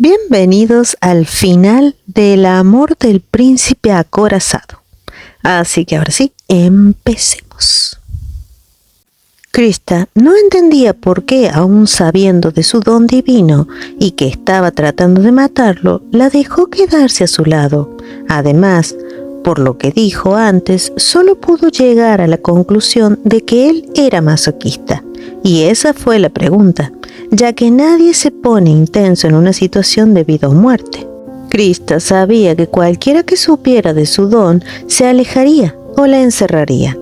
Bienvenidos al final del amor del príncipe acorazado. Así que ahora sí, empecemos. Krista no entendía por qué, aún sabiendo de su don divino y que estaba tratando de matarlo, la dejó quedarse a su lado. Además, por lo que dijo antes, solo pudo llegar a la conclusión de que él era masoquista. Y esa fue la pregunta, ya que nadie se pone intenso en una situación de vida o muerte. Krista sabía que cualquiera que supiera de su don se alejaría o la encerraría,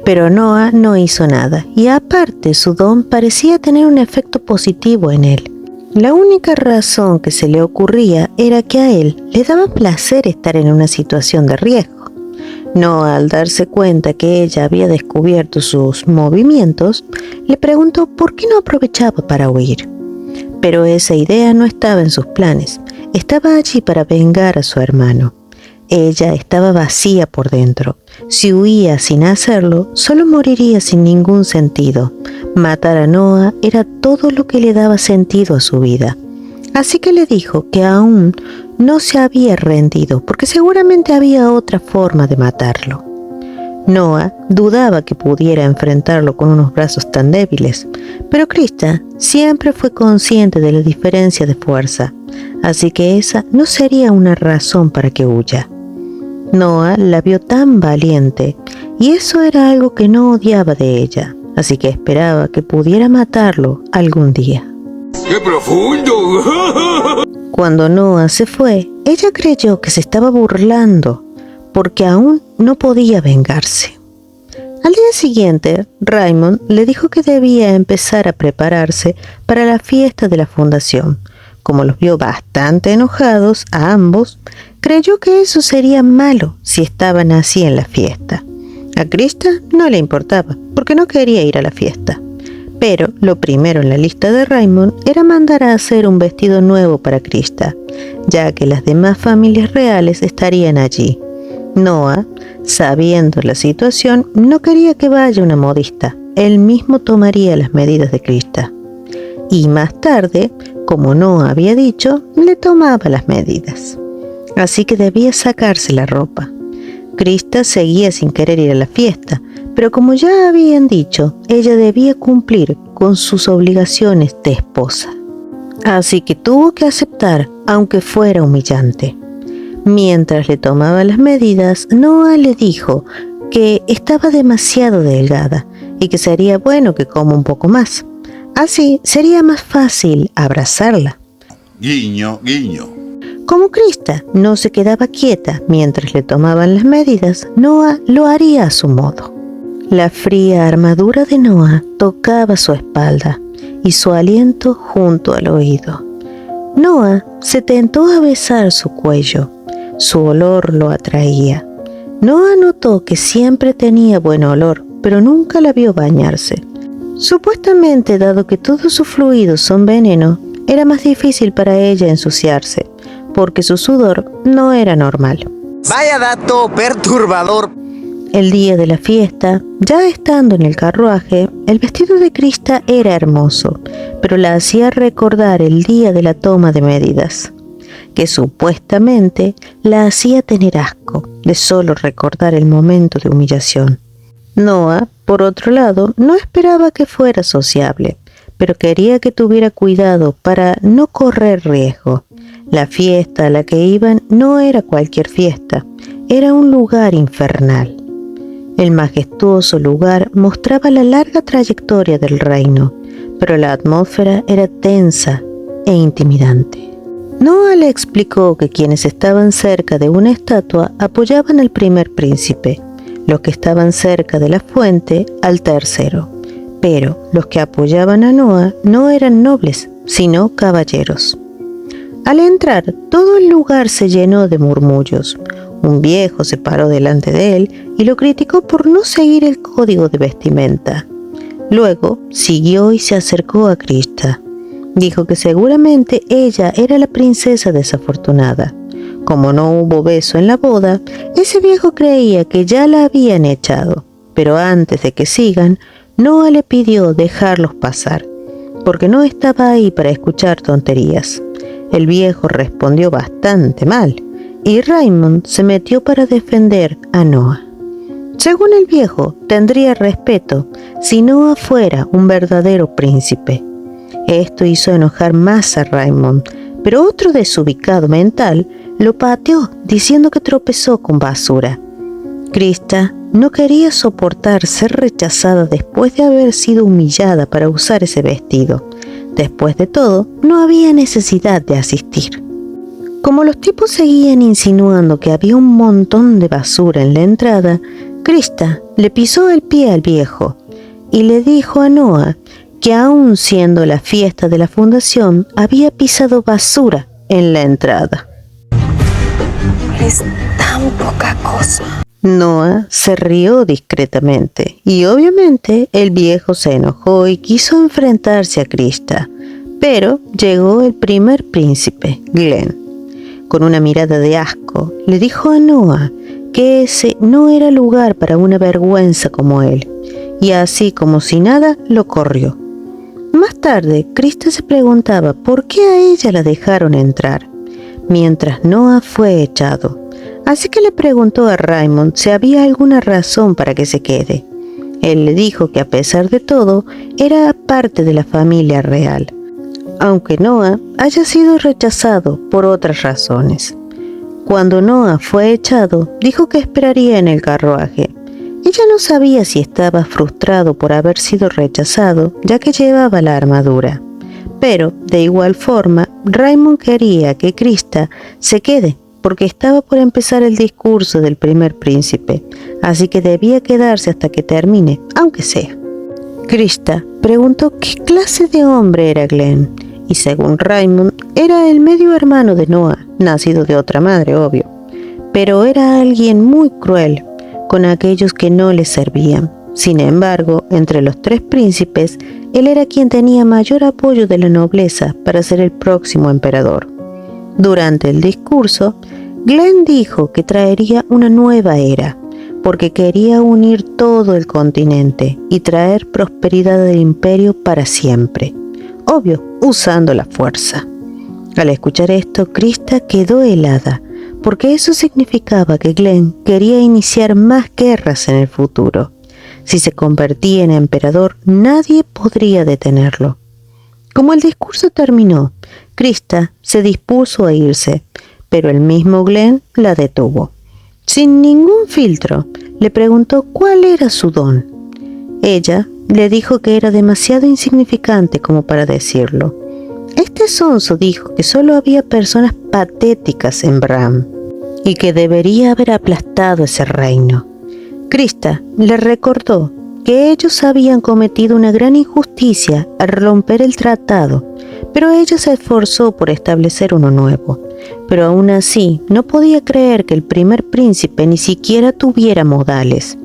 pero Noah no hizo nada, y aparte su don parecía tener un efecto positivo en él. La única razón que se le ocurría era que a él le daba placer estar en una situación de riesgo. Noah, al darse cuenta que ella había descubierto sus movimientos, le preguntó por qué no aprovechaba para huir. Pero esa idea no estaba en sus planes. Estaba allí para vengar a su hermano. Ella estaba vacía por dentro. Si huía sin hacerlo, solo moriría sin ningún sentido. Matar a Noah era todo lo que le daba sentido a su vida. Así que le dijo que aún no se había rendido, porque seguramente había otra forma de matarlo. Noah dudaba que pudiera enfrentarlo con unos brazos tan débiles, pero Krista siempre fue consciente de la diferencia de fuerza, así que esa no sería una razón para que huya. Noah la vio tan valiente, y eso era algo que no odiaba de ella, así que esperaba que pudiera matarlo algún día. ¡Qué profundo! Cuando Noah se fue, ella creyó que se estaba burlando, porque aún no podía vengarse. Al día siguiente, Raymond le dijo que debía empezar a prepararse para la fiesta de la fundación. Como los vio bastante enojados a ambos, creyó que eso sería malo si estaban así en la fiesta. A Krista no le importaba, porque no quería ir a la fiesta. Pero lo primero en la lista de Raymond era mandar a hacer un vestido nuevo para Krista, ya que las demás familias reales estarían allí. Noah, sabiendo la situación, no quería que vaya una modista. Él mismo tomaría las medidas de Krista. Y más tarde, como Noah había dicho, le tomaba las medidas. Así que debía sacarse la ropa. Krista seguía sin querer ir a la fiesta, pero como ya habían dicho, ella debía cumplir con sus obligaciones de esposa. Así que tuvo que aceptar, aunque fuera humillante. Mientras le tomaba las medidas, Noah le dijo que estaba demasiado delgada y que sería bueno que coma un poco más. Así sería más fácil abrazarla. Guiño, guiño. Como Krista no se quedaba quieta mientras le tomaban las medidas, Noah lo haría a su modo. La fría armadura de Noah tocaba su espalda y su aliento junto al oído. Noah se tentó a besar su cuello. Su olor lo atraía. Noah notó que siempre tenía buen olor, pero nunca la vio bañarse. Supuestamente, dado que todos sus fluidos son veneno, era más difícil para ella ensuciarse, porque su sudor no era normal. Vaya dato perturbador. El día de la fiesta, ya estando en el carruaje, el vestido de Krista era hermoso, pero la hacía recordar el día de la toma de medidas, que supuestamente la hacía tener asco de solo recordar el momento de humillación. Noah, por otro lado, no esperaba que fuera sociable, pero quería que tuviera cuidado para no correr riesgo. La fiesta a la que iban no era cualquier fiesta, era un lugar infernal. El majestuoso lugar mostraba la larga trayectoria del reino, pero la atmósfera era tensa e intimidante. Noah le explicó que quienes estaban cerca de una estatua apoyaban al primer príncipe, los que estaban cerca de la fuente al tercero, pero los que apoyaban a Noah no eran nobles, sino caballeros. Al entrar, todo el lugar se llenó de murmullos. Un viejo se paró delante de él y lo criticó por no seguir el código de vestimenta. Luego siguió y se acercó a Krista. Dijo que seguramente ella era la princesa desafortunada. Como no hubo beso en la boda, ese viejo creía que ya la habían echado. Pero antes de que sigan, Noah le pidió dejarlos pasar, porque no estaba ahí para escuchar tonterías. El viejo respondió bastante mal y Raymond se metió para defender a Noah. Según el viejo, tendría respeto si Noah fuera un verdadero príncipe. Esto hizo enojar más a Raymond, pero otro desubicado mental lo pateó diciendo que tropezó con basura. Krista no quería soportar ser rechazada después de haber sido humillada para usar ese vestido. Después de todo, no había necesidad de asistir. Como los tipos seguían insinuando que había un montón de basura en la entrada, Krista le pisó el pie al viejo y le dijo a Noah que aun siendo la fiesta de la fundación, había pisado basura en la entrada. Es tan poca cosa. Noah se rió discretamente y obviamente el viejo se enojó y quiso enfrentarse a Krista, pero llegó el primer príncipe, Glenn. Con una mirada de asco, le dijo a Noah que ese no era lugar para una vergüenza como él, y así como si nada, lo corrió. Más tarde, Krista se preguntaba por qué a ella la dejaron entrar, mientras Noah fue echado. Así que le preguntó a Raymond si había alguna razón para que se quede. Él le dijo que a pesar de todo, era parte de la familia real, aunque Noah haya sido rechazado por otras razones. Cuando Noah fue echado, dijo que esperaría en el carruaje. Ella no sabía si estaba frustrado por haber sido rechazado, ya que llevaba la armadura. Pero, de igual forma, Raymond quería que Krista se quede, porque estaba por empezar el discurso del primer príncipe, así que debía quedarse hasta que termine, aunque sea. Krista preguntó qué clase de hombre era Glenn, y según Raymond, era el medio hermano de Noah, nacido de otra madre, obvio, pero era alguien muy cruel con aquellos que no le servían. Sin embargo, entre los tres príncipes, él era quien tenía mayor apoyo de la nobleza para ser el próximo emperador. Durante el discurso, Glenn dijo que traería una nueva era, porque quería unir todo el continente y traer prosperidad del imperio para siempre. Obvio, usando la fuerza. Al escuchar esto, Krista quedó helada, porque eso significaba que Glenn quería iniciar más guerras en el futuro. Si se convertía en emperador, nadie podría detenerlo. Como el discurso terminó, Krista se dispuso a irse, pero el mismo Glenn la detuvo. Sin ningún filtro, le preguntó cuál era su don. Ella le dijo que era demasiado insignificante como para decirlo. Este sonso dijo que solo había personas patéticas en Bram y que debería haber aplastado ese reino. Krista le recordó que ellos habían cometido una gran injusticia al romper el tratado, pero ella se esforzó por establecer uno nuevo. Pero aún así no podía creer que el primer príncipe ni siquiera tuviera modales.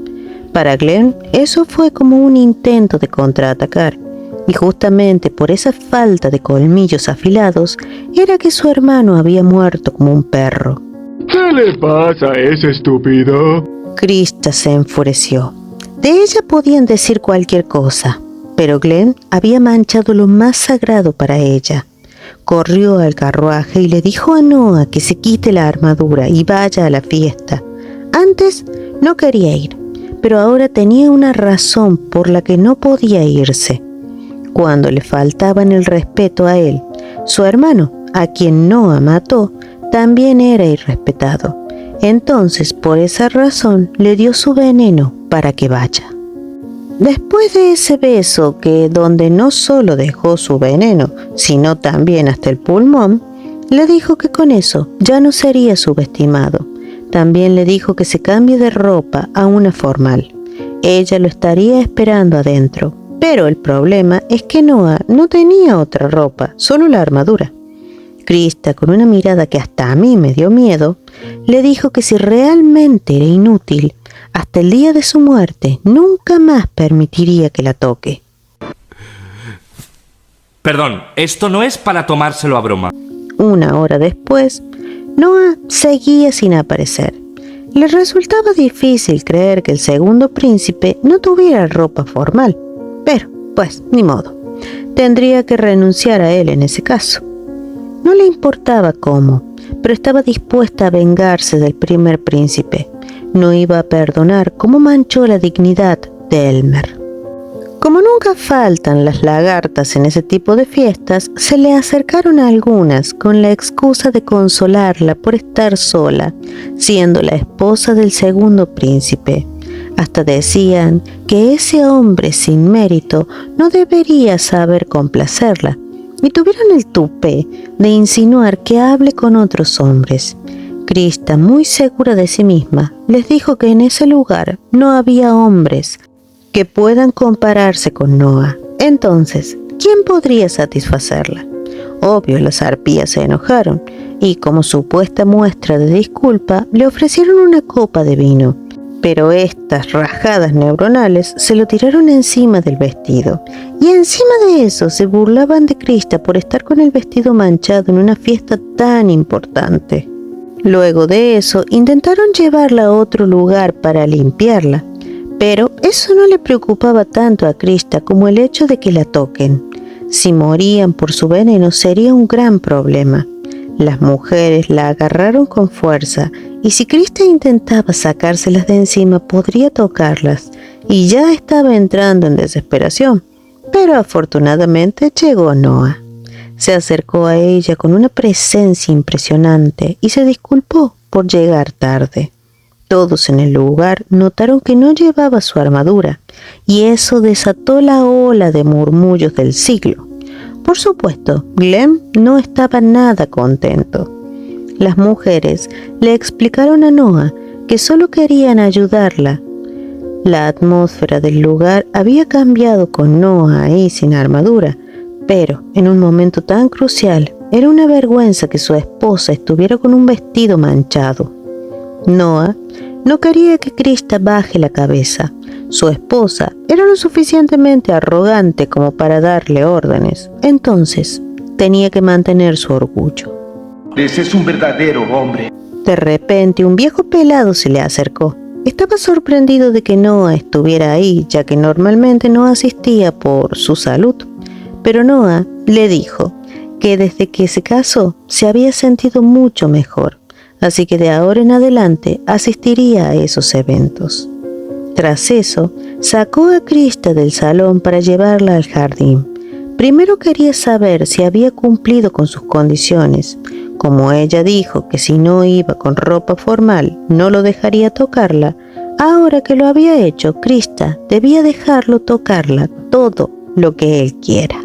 Para Glenn, eso fue como un intento de contraatacar, y justamente por esa falta de colmillos afilados era que su hermano había muerto como un perro. ¿Qué le pasa a ese estúpido? Krista se enfureció. De ella podían decir cualquier cosa, pero Glenn había manchado lo más sagrado para ella. Corrió al carruaje y le dijo a Noah que se quite la armadura y vaya a la fiesta. Antes no quería ir, pero ahora tenía una razón por la que no podía irse. Cuando le faltaban el respeto a él, su hermano, a quien Noah mató, también era irrespetado. Entonces, por esa razón, le dio su veneno para que vaya. Después de ese beso donde no solo dejó su veneno, sino también hasta el pulmón, le dijo que con eso ya no sería subestimado. También le dijo que se cambie de ropa a una formal. Ella lo estaría esperando adentro, pero el problema es que Noah no tenía otra ropa, solo la armadura. Krista, con una mirada que hasta a mí me dio miedo, le dijo que si realmente era inútil, hasta el día de su muerte nunca más permitiría que la toque. Perdón, esto no es para tomárselo a broma. Una hora después, Noah seguía sin aparecer. Le resultaba difícil creer que el segundo príncipe no tuviera ropa formal, pero, pues, ni modo. Tendría que renunciar a él en ese caso. no le importaba cómo, pero estaba dispuesta a vengarse del primer príncipe. No iba a perdonar cómo manchó la dignidad de Elmer. Como nunca faltan las lagartas en ese tipo de fiestas, se le acercaron a algunas con la excusa de consolarla por estar sola, siendo la esposa del segundo príncipe. Hasta decían que ese hombre sin mérito no debería saber complacerla, y tuvieron el tupé de insinuar que hable con otros hombres. Krista, muy segura de sí misma, les dijo que en ese lugar no había hombres que puedan compararse con Noah. Entonces, ¿quién podría satisfacerla? Obvio, las arpías se enojaron y, como supuesta muestra de disculpa, le ofrecieron una copa de vino. Pero estas rajadas neuronales se lo tiraron encima del vestido, y encima de eso se burlaban de Krista por estar con el vestido manchado en una fiesta tan importante. Luego de eso, intentaron llevarla a otro lugar para limpiarla, pero eso no le preocupaba tanto a Krista como el hecho de que la toquen. Si morían por su veneno sería un gran problema. Las mujeres la agarraron con fuerza, y si Krista intentaba sacárselas de encima podría tocarlas, y ya estaba entrando en desesperación. Pero afortunadamente llegó Noah. Se acercó a ella con una presencia impresionante y se disculpó por llegar tarde. Todos en el lugar notaron que no llevaba su armadura, y eso desató la ola de murmullos del siglo. Por supuesto, Glenn no estaba nada contento. Las mujeres le explicaron a Noah que solo querían ayudarla. La atmósfera del lugar había cambiado con Noah ahí sin armadura, pero en un momento tan crucial era una vergüenza que su esposa estuviera con un vestido manchado. Noah no quería que Krista baje la cabeza. Su esposa era lo suficientemente arrogante como para darle órdenes. Entonces, tenía que mantener su orgullo. Ese es un verdadero hombre. De repente, un viejo pelado se le acercó. Estaba sorprendido de que Noah estuviera ahí, ya que normalmente no asistía por su salud. Pero Noah le dijo que desde que se casó se había sentido mucho mejor, así que de ahora en adelante asistiría a esos eventos. Tras eso, sacó a Krista del salón para llevarla al jardín. Primero quería saber si había cumplido con sus condiciones. Como ella dijo que si no iba con ropa formal no lo dejaría tocarla, ahora que lo había hecho, Krista debía dejarlo tocarla todo lo que él quiera.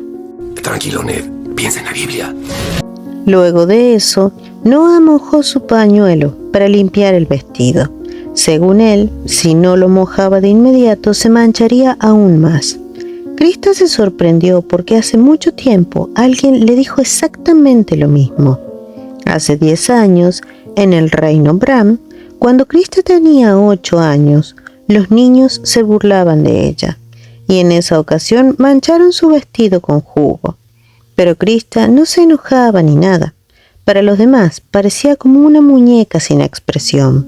Tranquilo, Ned. Piensa en la Biblia. Luego de eso, Noah mojó su pañuelo para limpiar el vestido. Según él, si no lo mojaba de inmediato, se mancharía aún más. Krista se sorprendió porque hace mucho tiempo alguien le dijo exactamente lo mismo. Hace 10 años, en el reino Bram, cuando Krista tenía 8 años, los niños se burlaban de ella, y en esa ocasión mancharon su vestido con jugo. Pero Krista no se enojaba ni nada. Para los demás parecía como una muñeca sin expresión.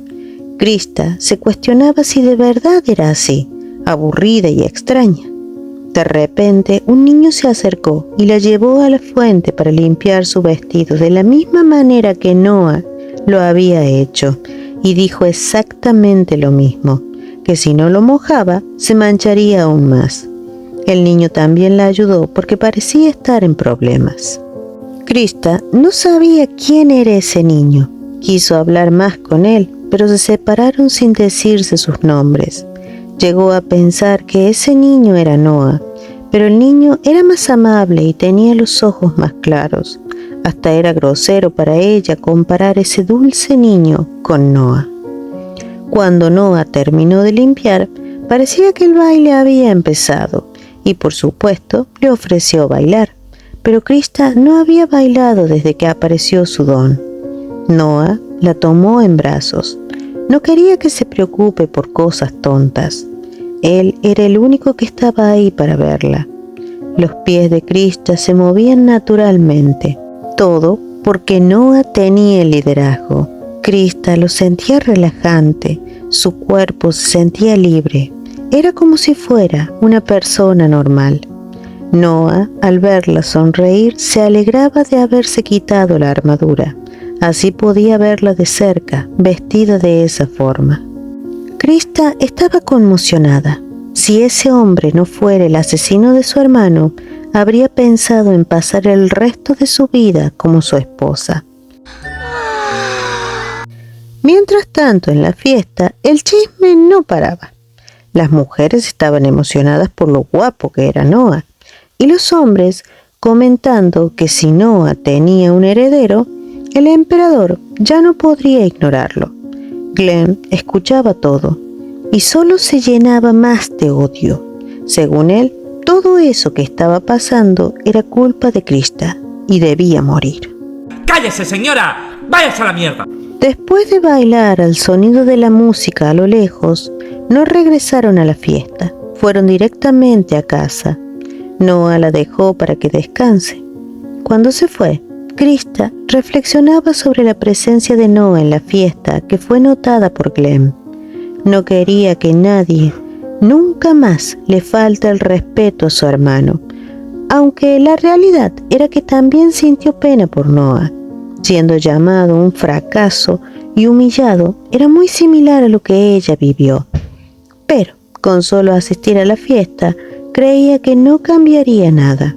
Krista se cuestionaba si de verdad era así, aburrida y extraña. De repente, un niño se acercó y la llevó a la fuente para limpiar su vestido de la misma manera que Noah lo había hecho, y dijo exactamente lo mismo, que si no lo mojaba, se mancharía aún más. El niño también la ayudó porque parecía estar en problemas. Krista no sabía quién era ese niño. Quiso hablar más con él, pero se separaron sin decirse sus nombres. Llegó a pensar que ese niño era Noah, pero el niño era más amable y tenía los ojos más claros. Hasta era grosero para ella comparar ese dulce niño con Noah. Cuando Noah terminó de limpiar, parecía que el baile había empezado, y por supuesto le ofreció bailar, pero Krista no había bailado desde que apareció su don. Noah la tomó en brazos. No quería que se preocupe por cosas tontas. Él era el único que estaba ahí para verla. Los pies de Krista se movían naturalmente, todo porque Noah tenía el liderazgo. Krista lo sentía relajante, su cuerpo se sentía libre. Era como si fuera una persona normal. Noah, al verla sonreír, se alegraba de haberse quitado la armadura. Así podía verla de cerca, vestida de esa forma. Krista estaba conmocionada. Si ese hombre no fuera el asesino de su hermano, habría pensado en pasar el resto de su vida como su esposa. Mientras tanto, en la fiesta, el chisme no paraba. Las mujeres estaban emocionadas por lo guapo que era Noah, y los hombres comentando que si Noah tenía un heredero, el emperador ya no podría ignorarlo. Glenn escuchaba todo y solo se llenaba más de odio. Según él, todo eso que estaba pasando era culpa de Krista y debía morir. ¡Cállese, señora! ¡Váyase a la mierda! Después de bailar al sonido de la música a lo lejos, no regresaron a la fiesta, fueron directamente a casa. Noah la dejó para que descanse. Cuando se fue, Krista reflexionaba sobre la presencia de Noah en la fiesta que fue notada por Glenn. No quería que nadie nunca más le falte el respeto a su hermano, aunque la realidad era que también sintió pena por Noah. Siendo llamado un fracaso y humillado, era muy similar a lo que ella vivió. Pero, con solo asistir a la fiesta, creía que no cambiaría nada.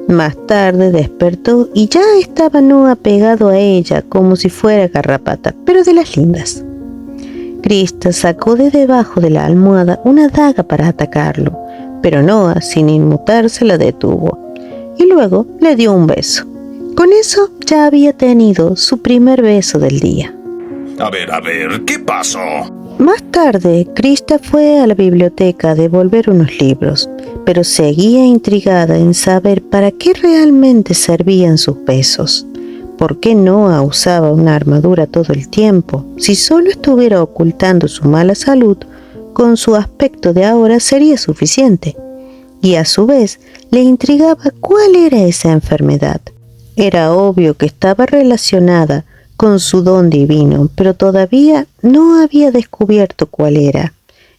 Más tarde despertó y ya estaba Noah pegado a ella como si fuera garrapata, pero de las lindas. Krista sacó de debajo de la almohada una daga para atacarlo, pero Noah, sin inmutarse, la detuvo y luego le dio un beso. Con eso ya había tenido su primer beso del día. A ver, ¿qué pasó? Más tarde, Krista fue a la biblioteca a devolver unos libros, pero seguía intrigada en saber para qué realmente servían sus besos. ¿Por qué Noah usaba una armadura todo el tiempo? Si solo estuviera ocultando su mala salud, con su aspecto de ahora sería suficiente. Y a su vez, le intrigaba cuál era esa enfermedad. Era obvio que estaba relacionada con su don divino, pero todavía no había descubierto cuál era.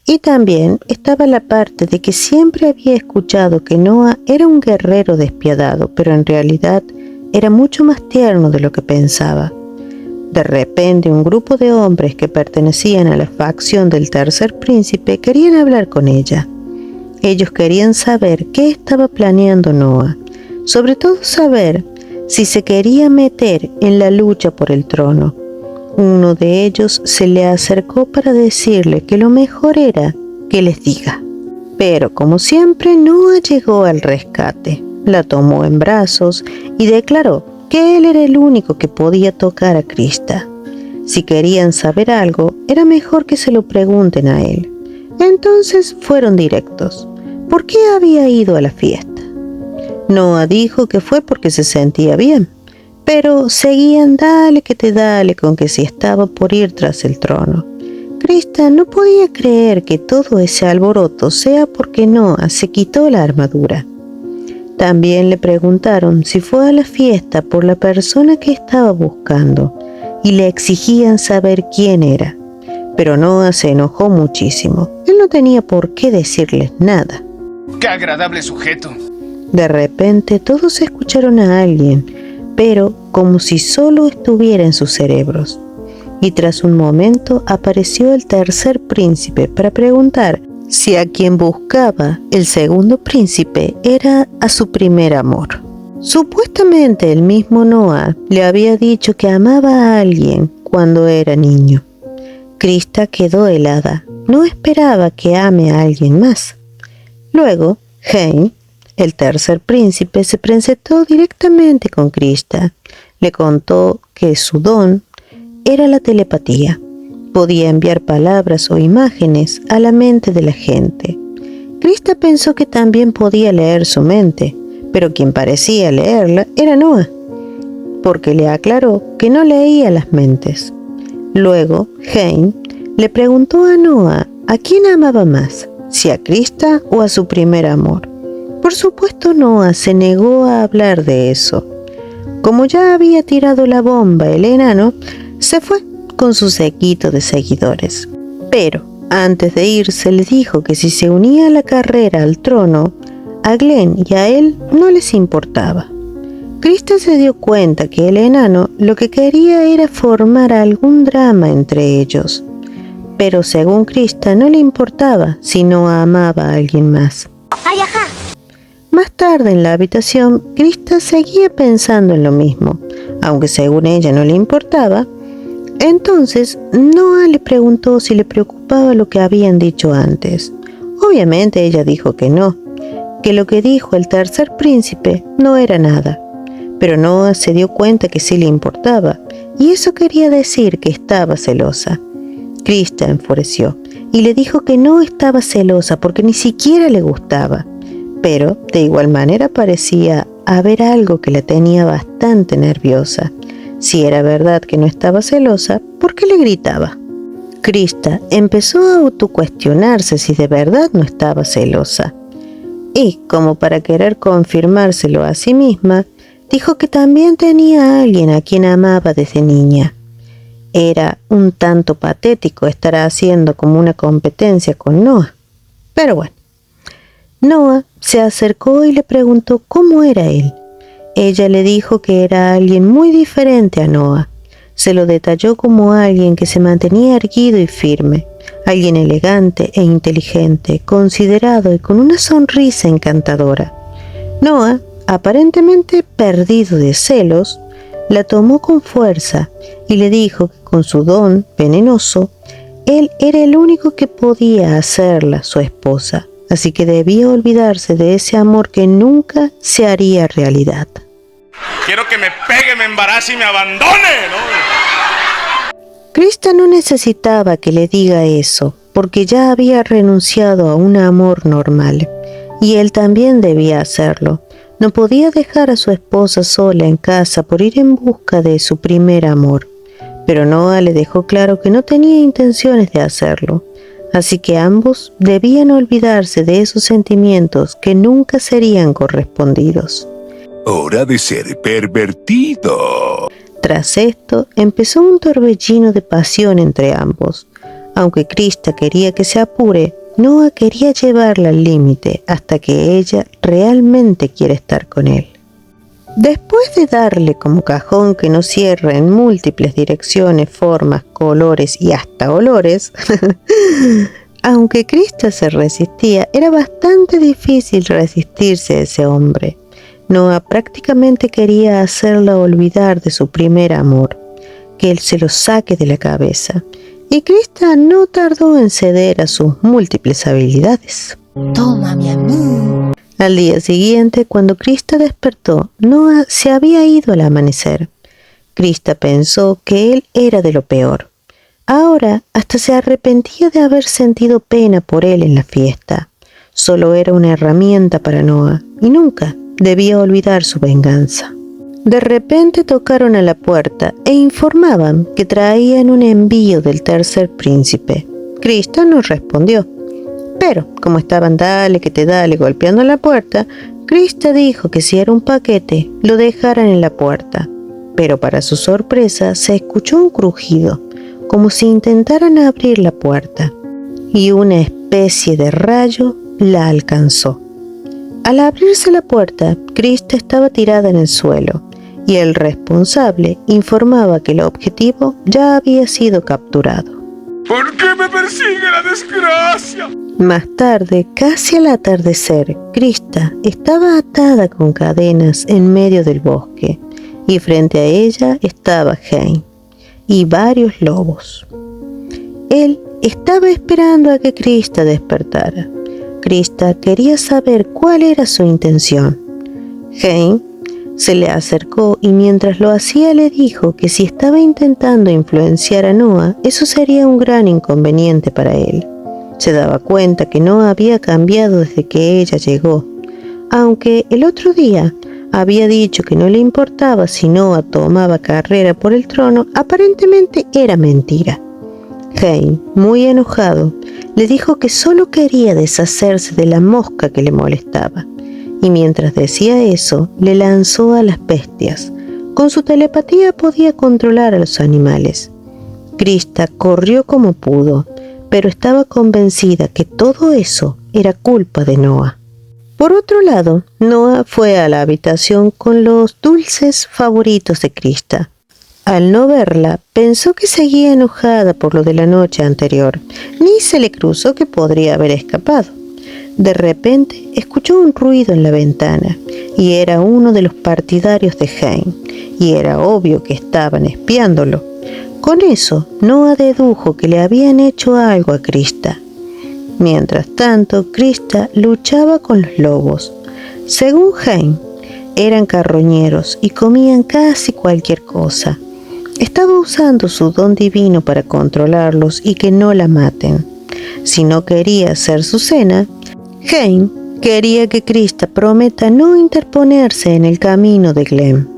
Y también estaba la parte de que siempre había escuchado que Noah era un guerrero despiadado, pero en realidad era mucho más tierno de lo que pensaba. De repente, un grupo de hombres que pertenecían a la facción del tercer príncipe querían hablar con ella. Ellos querían saber qué estaba planeando Noah, sobre todo saber si se quería meter en la lucha por el trono. Uno de ellos se le acercó para decirle que lo mejor era que les diga. Pero como siempre, Noah llegó al rescate. La tomó en brazos y declaró que él era el único que podía tocar a Krista. Si querían saber algo, era mejor que se lo pregunten a él. Entonces fueron directos. ¿Por qué había ido a la fiesta? Noah dijo que fue porque se sentía bien, pero seguían dale que te dale con que si estaba por ir tras el trono. Krista no podía creer que todo ese alboroto sea porque Noah se quitó la armadura. También le preguntaron si fue a la fiesta por la persona que estaba buscando y le exigían saber quién era. Pero Noah se enojó muchísimo. Él no tenía por qué decirles nada. ¡Qué agradable sujeto! De repente todos escucharon a alguien, pero como si solo estuviera en sus cerebros. Y tras un momento apareció el tercer príncipe para preguntar si a quien buscaba el segundo príncipe era a su primer amor. Supuestamente el mismo Noah le había dicho que amaba a alguien cuando era niño. Krista quedó helada, no esperaba que ame a alguien más. Luego, Hein, el tercer príncipe, se presentó directamente con Krista. Le contó que su don era la telepatía. Podía enviar palabras o imágenes a la mente de la gente. Krista pensó que también podía leer su mente, pero quien parecía leerla era Noah, porque le aclaró que no leía las mentes. Luego, Hein le preguntó a Noah a quién amaba más, si a Krista o a su primer amor. Por supuesto, Noah se negó a hablar de eso. Como ya había tirado la bomba el enano, se fue con su séquito de seguidores. Pero antes de irse le dijo que si se unía a la carrera al trono, a Glenn y a él no les importaba. Krista se dio cuenta que el enano lo que quería era formar algún drama entre ellos, pero según Krista no le importaba si no amaba a alguien más. ¡Ay, ajá! Más tarde en la habitación, Krista seguía pensando en lo mismo, aunque según ella no le importaba. Entonces Noah le preguntó si le preocupaba lo que habían dicho antes. Obviamente ella dijo que no, que lo que dijo el tercer príncipe no era nada. Pero Noah se dio cuenta que sí le importaba, y eso quería decir que estaba celosa. Krista enfureció y le dijo que no estaba celosa porque ni siquiera le gustaba, pero de igual manera parecía haber algo que la tenía bastante nerviosa. Si era verdad que no estaba celosa, ¿por qué le gritaba? Krista empezó a autocuestionarse si de verdad no estaba celosa. Y, como para querer confirmárselo a sí misma, dijo que también tenía a alguien a quien amaba desde niña. Era un tanto patético estar haciendo como una competencia con Noah. Pero bueno, Noah se acercó y le preguntó cómo era él. Ella le dijo que era alguien muy diferente a Noah. Se lo detalló como alguien que se mantenía erguido y firme, alguien elegante e inteligente, considerado y con una sonrisa encantadora. Noah, aparentemente perdido de celos, la tomó con fuerza y le dijo que con su don venenoso, él era el único que podía hacerla su esposa, así que debía olvidarse de ese amor que nunca se haría realidad. Quiero que me pegue, me embarace y me abandone, ¿no? Krista no necesitaba que le diga eso, porque ya había renunciado a un amor normal, y él también debía hacerlo. No podía dejar a su esposa sola en casa por ir en busca de su primer amor, pero Noah le dejó claro que no tenía intenciones de hacerlo, así que ambos debían olvidarse de esos sentimientos que nunca serían correspondidos. Hora de ser pervertido. Tras esto, empezó un torbellino de pasión entre ambos. Aunque Krista quería que se apure, Noah quería llevarla al límite hasta que ella realmente quiere estar con él. Después de darle como cajón que no cierra en múltiples direcciones, formas, colores y hasta olores, aunque Krista se resistía, era bastante difícil resistirse a ese hombre. Noah prácticamente quería hacerla olvidar de su primer amor, que él se lo saque de la cabeza, y Krista no tardó en ceder a sus múltiples habilidades. Tómame a mí. Al día siguiente, cuando Krista despertó, Noah se había ido al amanecer. Krista pensó que él era de lo peor. Ahora hasta se arrepentía de haber sentido pena por él en la fiesta. Solo era una herramienta para Noah, y nunca debía olvidar su venganza. De repente tocaron a la puerta e informaban que traían un envío del tercer príncipe. Krista no respondió, pero como estaban dale que te dale golpeando la puerta, Krista dijo que si era un paquete, lo dejaran en la puerta. Pero para su sorpresa se escuchó un crujido, como si intentaran abrir la puerta, y una especie de rayo la alcanzó. Al abrirse la puerta, Krista estaba tirada en el suelo, y el responsable informaba que el objetivo ya había sido capturado. ¿Por qué me persigue la desgracia? Más tarde, casi al atardecer, Krista estaba atada con cadenas en medio del bosque, y frente a ella estaba Hein y varios lobos. Él estaba esperando a que Krista despertara. Krista quería saber cuál era su intención. Hein se le acercó y mientras lo hacía le dijo que si estaba intentando influenciar a Noah, eso sería un gran inconveniente para él. Se daba cuenta que Noah había cambiado desde que ella llegó. Aunque el otro día había dicho que no le importaba si Noah tomaba carrera por el trono, aparentemente era mentira. Hein, muy enojado, le dijo que solo quería deshacerse de la mosca que le molestaba. Y mientras decía eso, le lanzó a las bestias. Con su telepatía podía controlar a los animales. Krista corrió como pudo, pero estaba convencida que todo eso era culpa de Noah. Por otro lado, Noah fue a la habitación con los dulces favoritos de Krista. Al no verla, pensó que seguía enojada por lo de la noche anterior, ni se le cruzó que podría haber escapado. De repente, escuchó un ruido en la ventana, y era uno de los partidarios de Hein, y era obvio que estaban espiándolo. Con eso, Noah dedujo que le habían hecho algo a Krista. Mientras tanto, Krista luchaba con los lobos. Según Hein, eran carroñeros y comían casi cualquier cosa. Estaba usando su don divino para controlarlos y que no la maten. Si no quería hacer su cena, Hein quería que Krista prometa no interponerse en el camino de Glenn.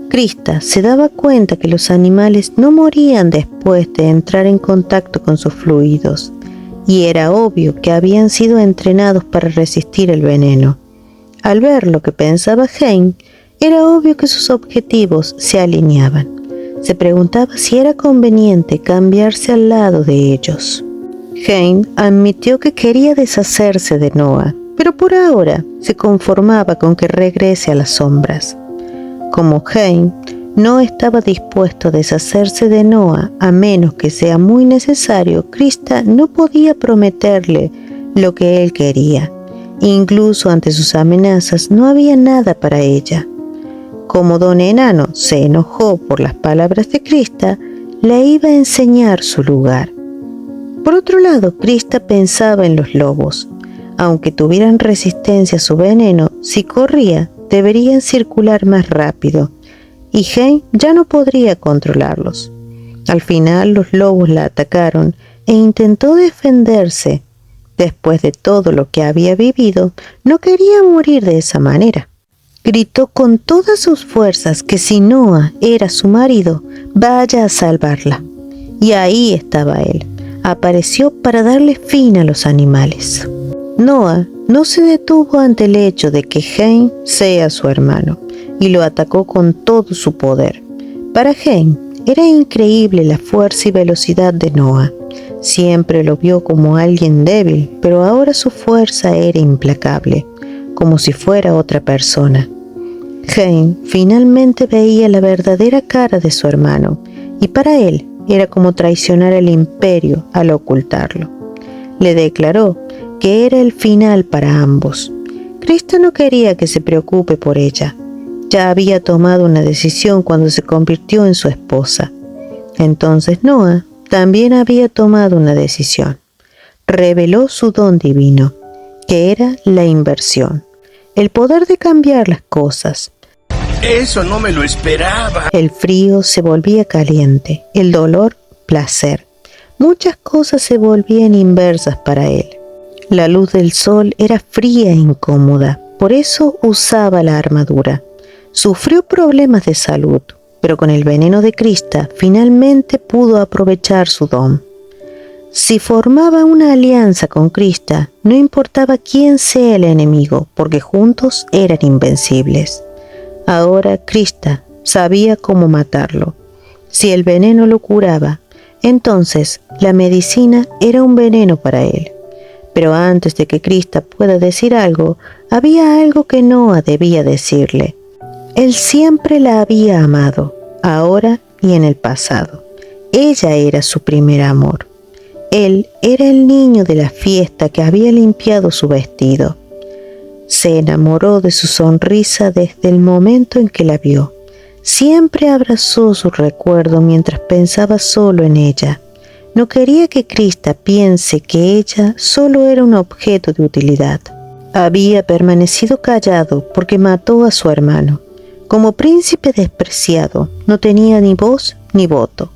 Krista se daba cuenta que los animales no morían después de entrar en contacto con sus fluidos, y era obvio que habían sido entrenados para resistir el veneno. Al ver lo que pensaba Hein, era obvio que sus objetivos se alineaban. Se preguntaba si era conveniente cambiarse al lado de ellos. Hein admitió que quería deshacerse de Noah, pero por ahora se conformaba con que regrese a las sombras. Como Hein no estaba dispuesto a deshacerse de Noah a menos que sea muy necesario, Krista no podía prometerle lo que él quería. Incluso ante sus amenazas no había nada para ella. Como don enano se enojó por las palabras de Krista, le iba a enseñar su lugar. Por otro lado, Krista pensaba en los lobos. Aunque tuvieran resistencia a su veneno, si corría, deberían circular más rápido, y Hein ya no podría controlarlos. Al final, los lobos la atacaron e intentó defenderse. Después de todo lo que había vivido, no quería morir de esa manera. Gritó con todas sus fuerzas que si Noah era su marido, vaya a salvarla. Y ahí estaba él. Apareció para darle fin a los animales. Noah no se detuvo ante el hecho de que Hein sea su hermano y lo atacó con todo su poder. Para Hein era increíble la fuerza y velocidad de Noah. Siempre lo vio como alguien débil, pero ahora su fuerza era implacable, como si fuera otra persona. Hein finalmente veía la verdadera cara de su hermano, y para él era como traicionar al imperio al ocultarlo. Le declaró que era el final para ambos. Krista no quería que se preocupe por ella. Ya había tomado una decisión cuando se convirtió en su esposa. Entonces Noah también había tomado una decisión. Reveló su don divino, que era la inversión, el poder de cambiar las cosas. Eso no me lo esperaba. El frío se volvía caliente, el dolor, placer. Muchas cosas se volvían inversas para él. La luz del sol era fría e incómoda, por eso usaba la armadura. Sufrió problemas de salud, pero con el veneno de Krista finalmente pudo aprovechar su don. Si formaba una alianza con Krista, no importaba quién sea el enemigo, porque juntos eran invencibles. Ahora Krista sabía cómo matarlo. Si el veneno lo curaba, entonces la medicina era un veneno para él. Pero antes de que Krista pueda decir algo, había algo que Noah debía decirle. Él siempre la había amado, ahora y en el pasado. Ella era su primer amor. Él era el niño de la fiesta que había limpiado su vestido. Se enamoró de su sonrisa desde el momento en que la vio. Siempre abrazó su recuerdo mientras pensaba solo en ella. No quería que Krista piense que ella solo era un objeto de utilidad. Había permanecido callado porque mató a su hermano. Como príncipe despreciado, no tenía ni voz ni voto.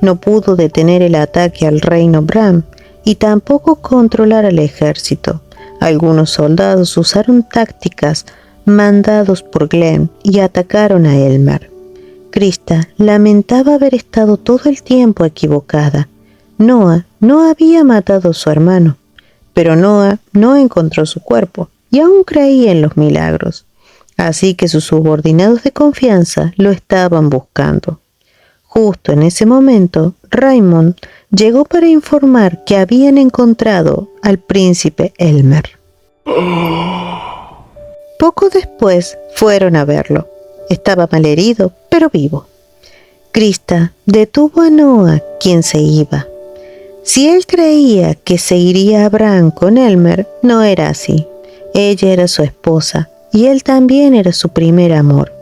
No pudo detener el ataque al reino Bran y tampoco controlar al ejército. Algunos soldados usaron tácticas mandados por Glenn y atacaron a Elmer. Krista lamentaba haber estado todo el tiempo equivocada. Noah no había matado a su hermano, pero Noah no encontró su cuerpo y aún creía en los milagros. Así que sus subordinados de confianza lo estaban buscando. Justo en ese momento, Raymond llegó para informar que habían encontrado al príncipe Elmer. Poco después fueron a verlo. Estaba malherido, pero vivo. Krista detuvo a Noah, quien se iba. Si él creía que se iría Abraham con Elmer, no era así. Ella era su esposa y él también era su primer amor.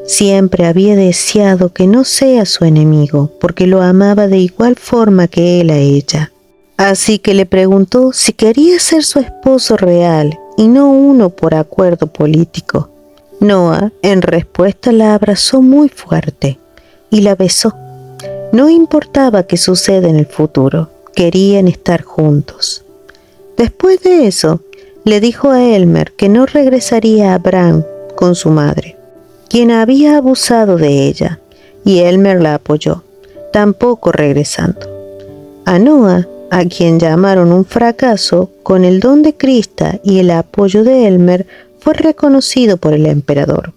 Siempre había deseado que no sea su enemigo, porque lo amaba de igual forma que él a ella. Así que le preguntó si quería ser su esposo real y no uno por acuerdo político. Noah, en respuesta, la abrazó muy fuerte y la besó. No importaba qué suceda en el futuro, querían estar juntos. Después de eso, le dijo a Elmer que no regresaría a Abraham con su madre, quien había abusado de ella, y Elmer la apoyó, tampoco regresando. A Noah, a quien llamaron un fracaso, con el don de Krista y el apoyo de Elmer, fue reconocido por el emperador.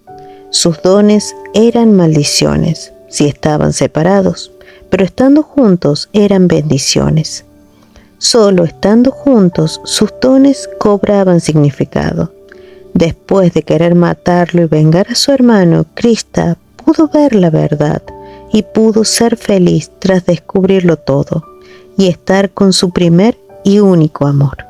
Sus dones eran maldiciones si estaban separados, pero estando juntos eran bendiciones. Solo estando juntos sus dones cobraban significado. Después de querer matarlo y vengar a su hermano, Krista pudo ver la verdad y pudo ser feliz tras descubrirlo todo y estar con su primer y único amor.